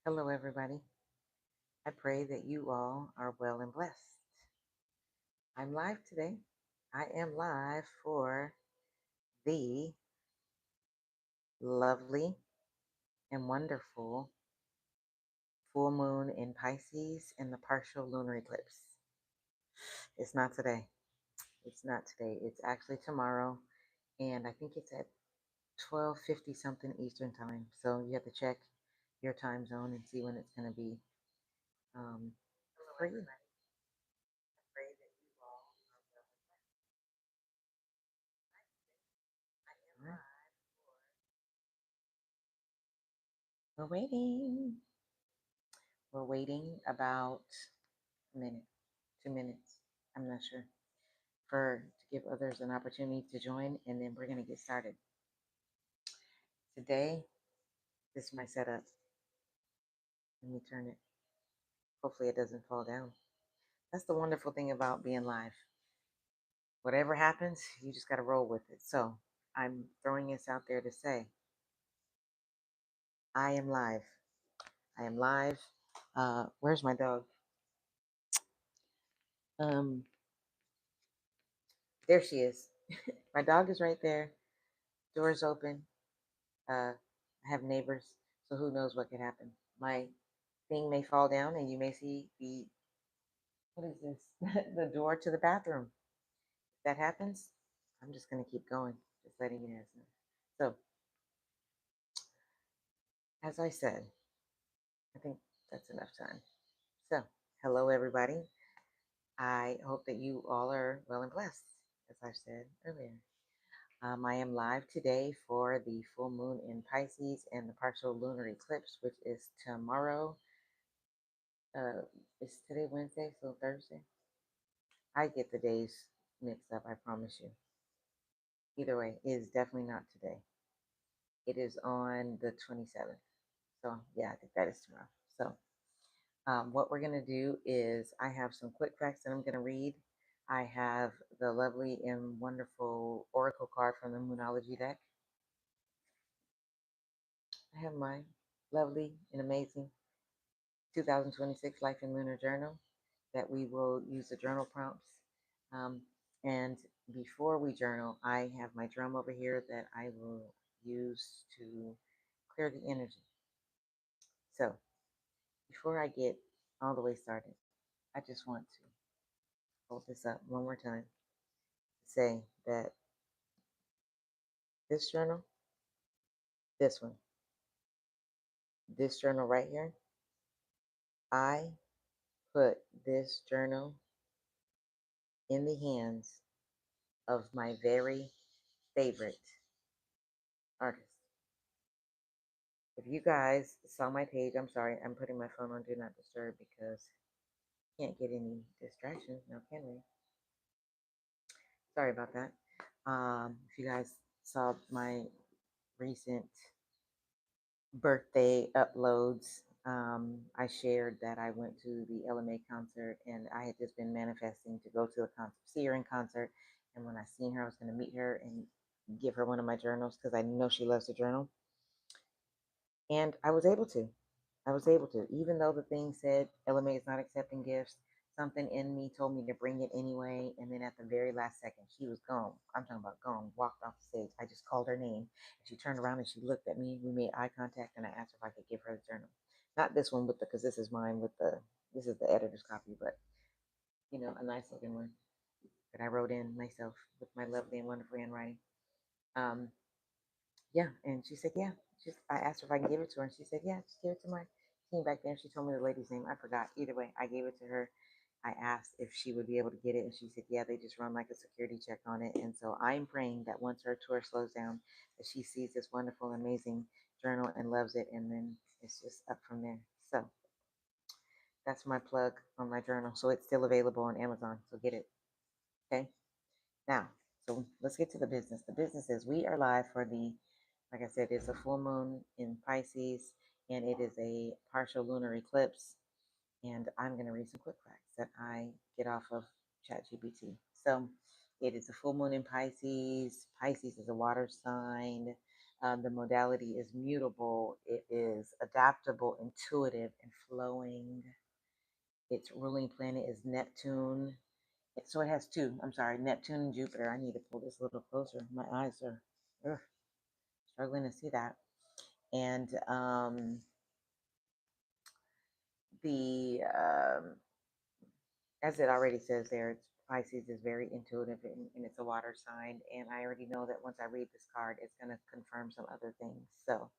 Hello, everybody. I pray that you all are well and blessed. I'm live today. I am live for the lovely and wonderful full moon in Pisces and the partial lunar eclipse. It's not today. It's not today. It's actually tomorrow, and I think it's at 12:50 something Eastern time. So you have to check your time zone and see when it's going to be um, for you. I pray that you all are well and blessed. All right. We're waiting. We're waiting about a minute, 2 minutes. I'm not sure for to give others an opportunity to join, and then we're gonna get started. Today, this is my setup. Let me turn it. Hopefully, it doesn't fall down. That's the wonderful thing about being live. Whatever happens, you just gotta roll with it. So I'm throwing this out there to say, I am live. I am live. Where's my dog? Um, there she is. My dog is right there. Door's open. I have neighbors, so who knows what could happen. My thing may fall down, and you may see the what is this? The door to the bathroom. If that happens, I'm just gonna keep going, just letting you guys know. So, as I said, I think that's enough time. So, hello everybody. I hope that you all are well and blessed, as I said earlier. I am live today for the full moon in Pisces and the partial lunar eclipse, which is tomorrow. It's today Wednesday, so Thursday. I get the days mixed up, I promise you. Either way, it is definitely not today. It is on the 27th. So, yeah, I think that is tomorrow. So, what we're going to do is I have some quick facts that I'm going to read. I have the lovely and wonderful oracle card from the Moonology deck. I have my lovely and amazing 2026 Life and Lunar Journal that we will use the journal prompts. Um, and before we journal, I have my drum over here that I will use to clear the energy. So before I get all the way started, I just want to hold this up one more time to say that this journal, this one, this journal right here, I put this journal in the hands of my very favorite artist. If you guys saw my page, I'm sorry, I'm putting my phone on Do Not Disturb because can't get any distractions now, can we? Sorry about that. If you guys saw my recent birthday uploads, I shared that I went to the LMA concert and I had just been manifesting to go to the concert, see her in concert. And when I seen her, I was going to meet her and give her one of my journals because I know she loves to journal. And I was able to. I was able to, even though the thing said LMA is not accepting gifts. Something in me told me to bring it anyway. And then at the very last second, she was gone. I'm talking about gone, walked off the stage. I just called her name. And she turned around and she looked at me. We made eye contact and I asked her if I could give her the journal. Not this one with the, because this is mine with the, this is the editor's copy, but a nice looking one that I wrote in myself with my lovely and wonderful handwriting. Um, yeah, and she said, yeah. I asked her if I can give it to her, and she said, yeah, just give it to my team back there. She told me the lady's name. I forgot. Either way, I gave it to her. I asked if she would be able to get it, and she said, yeah, they just run like a security check on it. And so I'm praying that once her tour slows down, that she sees this wonderful, amazing journal and loves it, and then it's just up from there. So that's my plug on my journal. So it's still available on Amazon. So get it. Okay. Now, so let's get to the business. The business is we are live for the, like I said, it's a full moon in Pisces and it is a partial lunar eclipse. And I'm going to read some quick facts that I get off of ChatGPT. So it is a full moon in Pisces. Pisces is a water sign. The modality is mutable. It is adaptable, intuitive, and flowing. Its ruling planet is Neptune. So it has two. I'm sorry, Neptune and Jupiter. I need to pull this a little closer. My eyes are ugh, struggling to see that. And the as it already says there, it's Pisces is very intuitive and it's a water sign. And I already know that once I read this card, it's going to confirm some other things. So,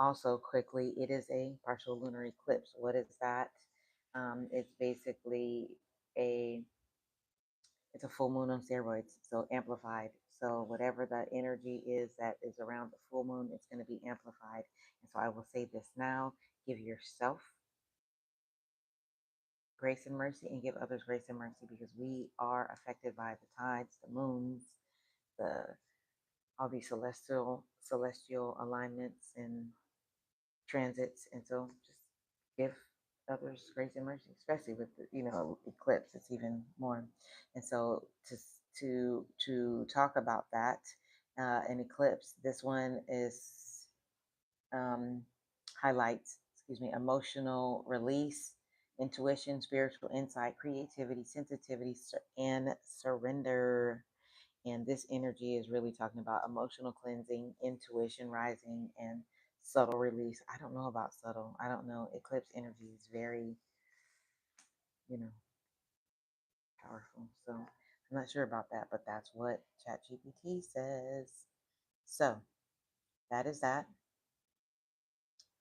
also quickly, it is a partial lunar eclipse. What is that? It's basically a it's a full moon on steroids, so amplified. So whatever the energy is that is around the full moon, it's going to be amplified. And so I will say this now: give yourself grace and mercy, and give others grace and mercy, because we are affected by the tides, the moons, the all these celestial alignments and transits, and so just give others grace and mercy, especially with the, eclipse. It's even more, and so to talk about that, an eclipse. This one is um, highlights, excuse me, emotional release, intuition, spiritual insight, creativity, sensitivity, and surrender. And this energy is really talking about emotional cleansing, intuition rising, and subtle release. I don't know about subtle. I don't know. Eclipse energy is very, you know, powerful. So I'm not sure about that, but that's what ChatGPT says. So that is that.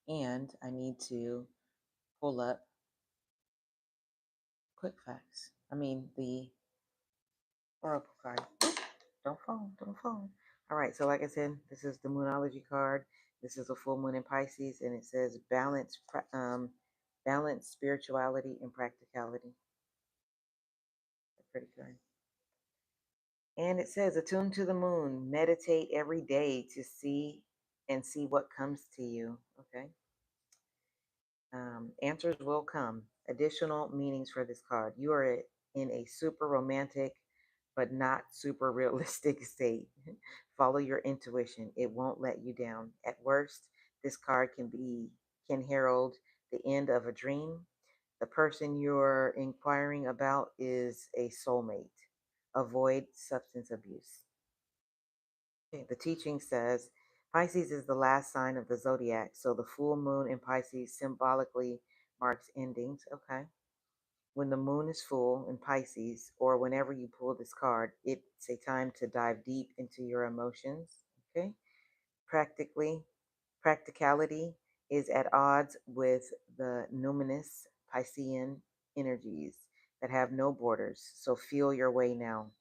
And I need to pull up quick facts. I mean, the oracle card. Don't fall, don't fall. All right, so like I said, this is the Moonology card. This is a full moon in Pisces, and it says balance spirituality and practicality. That's pretty good. And it says, attune to the moon, meditate every day to see what comes to you. Okay. Answers will come. Additional meanings for this card. You are in a super romantic, but not super realistic state. Follow your intuition. It won't let you down. At worst, this card can herald the end of a dream. The person you're inquiring about is a soulmate. Avoid substance abuse. Okay, the teaching says Pisces is the last sign of the zodiac, so the full moon in Pisces symbolically marks endings. Okay. When the moon is full in Pisces, or whenever you pull this card, it's a time to dive deep into your emotions. Okay. Practically, practicality is at odds with the numinous Piscean energies that have no borders. So feel your way now.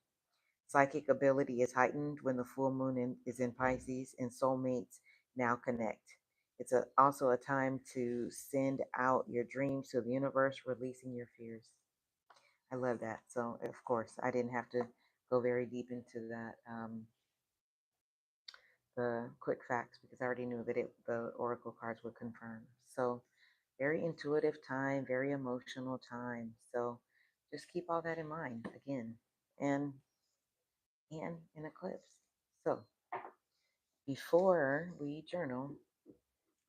Psychic ability is heightened when the full moon is in Pisces, and soulmates now connect. It's also a time to send out your dreams to the universe, releasing your fears. I love that. So, of course, I didn't have to go very deep into that, the quick facts, because I already knew that the oracle cards would confirm. So, very intuitive time, very emotional time. So, just keep all that in mind again, and an eclipse. So, before we journal,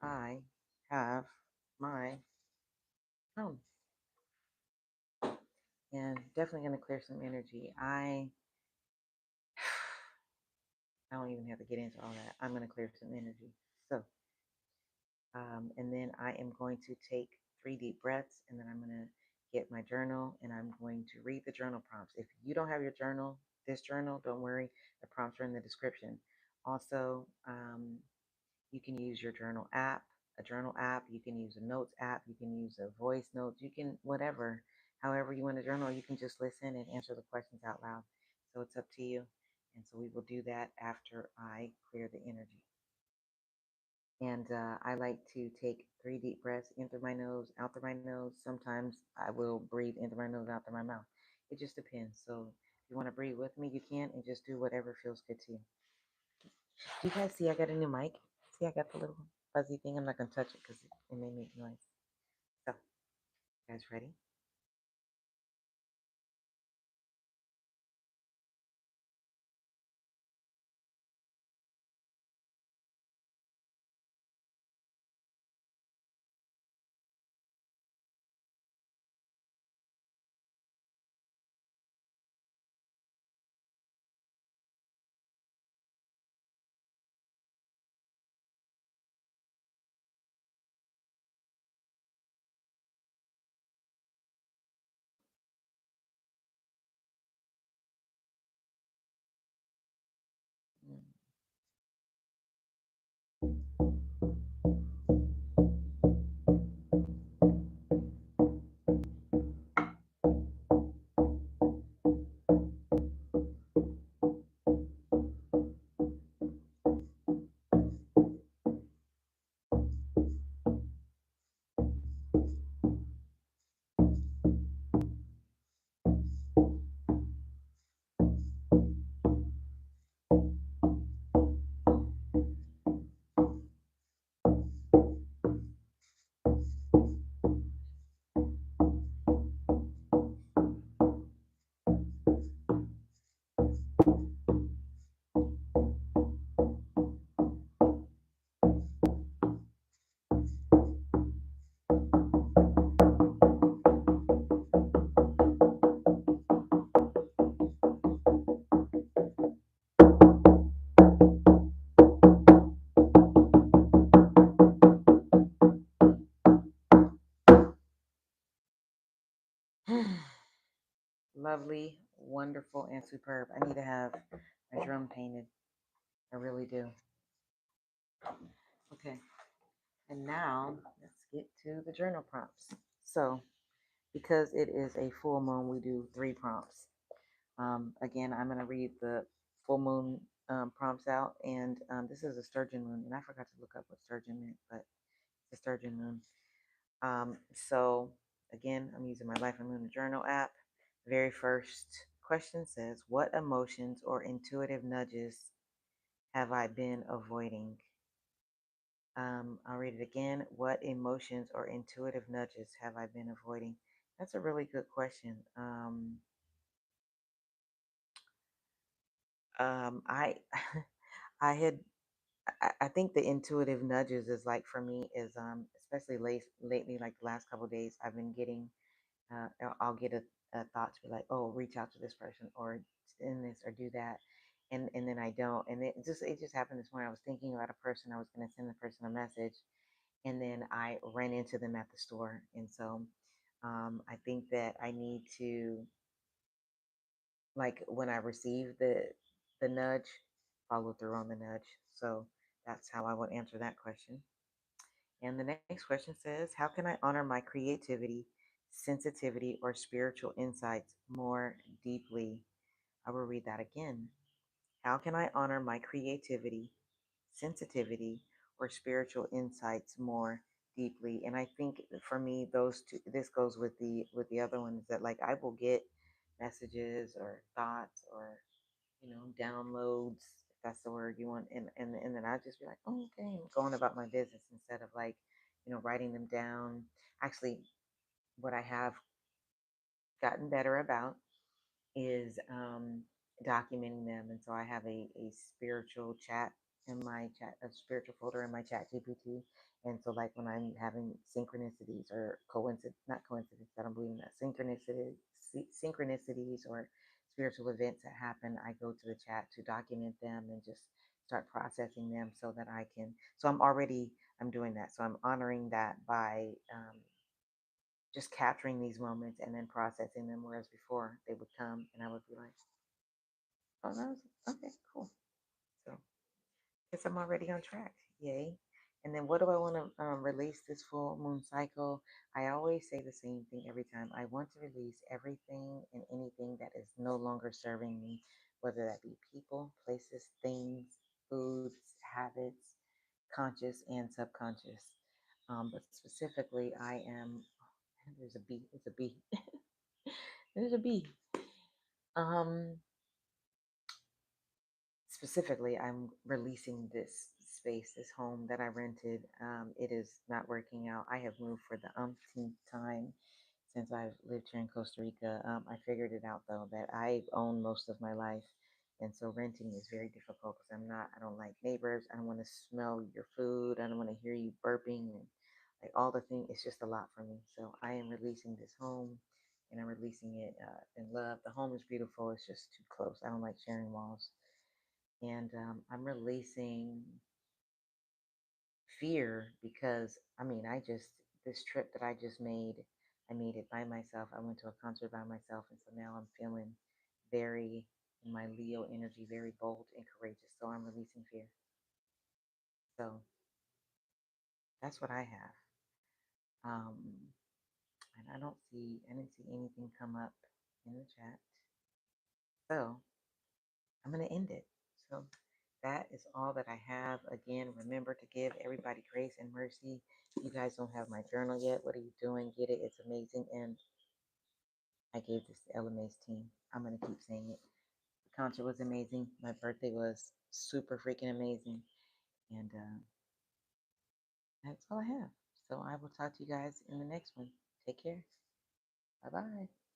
I have my phone, and definitely going to clear some energy. I don't even have to get into all that. I'm going to clear some energy. So, and then I am going to take 3 deep breaths, and then I'm going to get my journal, and I'm going to read the journal prompts. If you don't have your journal, this journal, don't worry. The prompts are in the description. Also, you can use your journal app. You can use a notes app. You can use a voice notes. You can, whatever, however you want to journal, you can just listen and answer the questions out loud. So it's up to you. And so we will do that after I clear the energy. And I like to take 3 deep breaths in through my nose, out through my nose. Sometimes I will breathe in through my nose, out through my mouth. It just depends. So if you want to breathe with me, you can, and just do whatever feels good to you. Do you guys see I got a new mic? See, I got the little fuzzy thing. I'm not going to touch it because it may make noise. So, you guys ready? Lovely, wonderful, and superb. I need to have my drum painted. I really do. Okay. And now let's get to the journal prompts. So, because it is a full moon, we do three prompts. Again, I'm going to read the full moon prompts out, and this is a sturgeon moon, and I forgot to look up what sturgeon meant, but it's a sturgeon moon. So, again, I'm using my Life Lunar Journal app. The very first question says, "What emotions or intuitive nudges have I been avoiding?" I'll read it again. What emotions or intuitive nudges have I been avoiding? That's a really good question. I, I had, I think the intuitive nudges is like for me is, especially lately, like the last couple of days, I've been getting, I'll get a thought to be like, oh, reach out to this person or send this or do that. And then I don't. And it just happened this morning. I was thinking about a person. I was going to send the person a message and then I ran into them at the store. And so I think that I need to, like, when I receive the nudge, follow through on the nudge. So that's how I would answer that question. And the next question says, how can I honor my creativity, sensitivity, or spiritual insights more deeply? I will read that again. How can I honor my creativity, sensitivity, or spiritual insights more deeply? And I think for me, those two, this goes with the other ones that like I will get messages or thoughts or downloads, if that's the word you want, and then I just be like, oh, okay, I'm going about my business instead of like writing them down. Actually, what I have gotten better about is documenting them. And so I have a spiritual chat in my chat, a spiritual folder in my chat GPT. And so, like, when I'm having synchronicities or coincidence, not coincidence, I don't believe in that, synchronicities or spiritual events that happen, I go to the chat to document them and just start processing them so that I can. So I'm doing that. So I'm honoring that by just capturing these moments and then processing them. Whereas before they would come and I would be like, oh, that was okay, cool. So, guess I'm already on track. Yay. And then what do I want to release this full moon cycle? I always say the same thing every time. I want to release everything and anything that is no longer serving me, whether that be people, places, things, foods, habits, conscious and subconscious. But specifically, I am. There's a bee. There's a bee. There's a bee. Um, Specifically, I'm releasing this space, this home that I rented. It is not working out. I have moved for the umpteenth time since I've lived here in Costa Rica. I figured it out though that I own most of my life, and so renting is very difficult because I don't like neighbors. I don't want to smell your food. I don't want to hear you burping and like all the things. It's just a lot for me. So I am releasing this home. And I'm releasing it in love. The home is beautiful. It's just too close. I don't like sharing walls, and I'm releasing fear because I mean, this trip that I just made, I made it by myself. I went to a concert by myself, and so now I'm feeling very in my Leo energy, very bold and courageous. So I'm releasing fear. So That's what I have. Um, and I didn't see anything come up in the chat. So I'm going to end it. So that is all that I have. Again, remember to give everybody grace and mercy. If you guys don't have my journal yet, what are you doing? Get it. It's amazing. And I gave this to LMA's team. I'm going to keep saying it. The concert was amazing. My birthday was super freaking amazing. And that's all I have. So I will talk to you guys in the next one. Take care. Bye bye.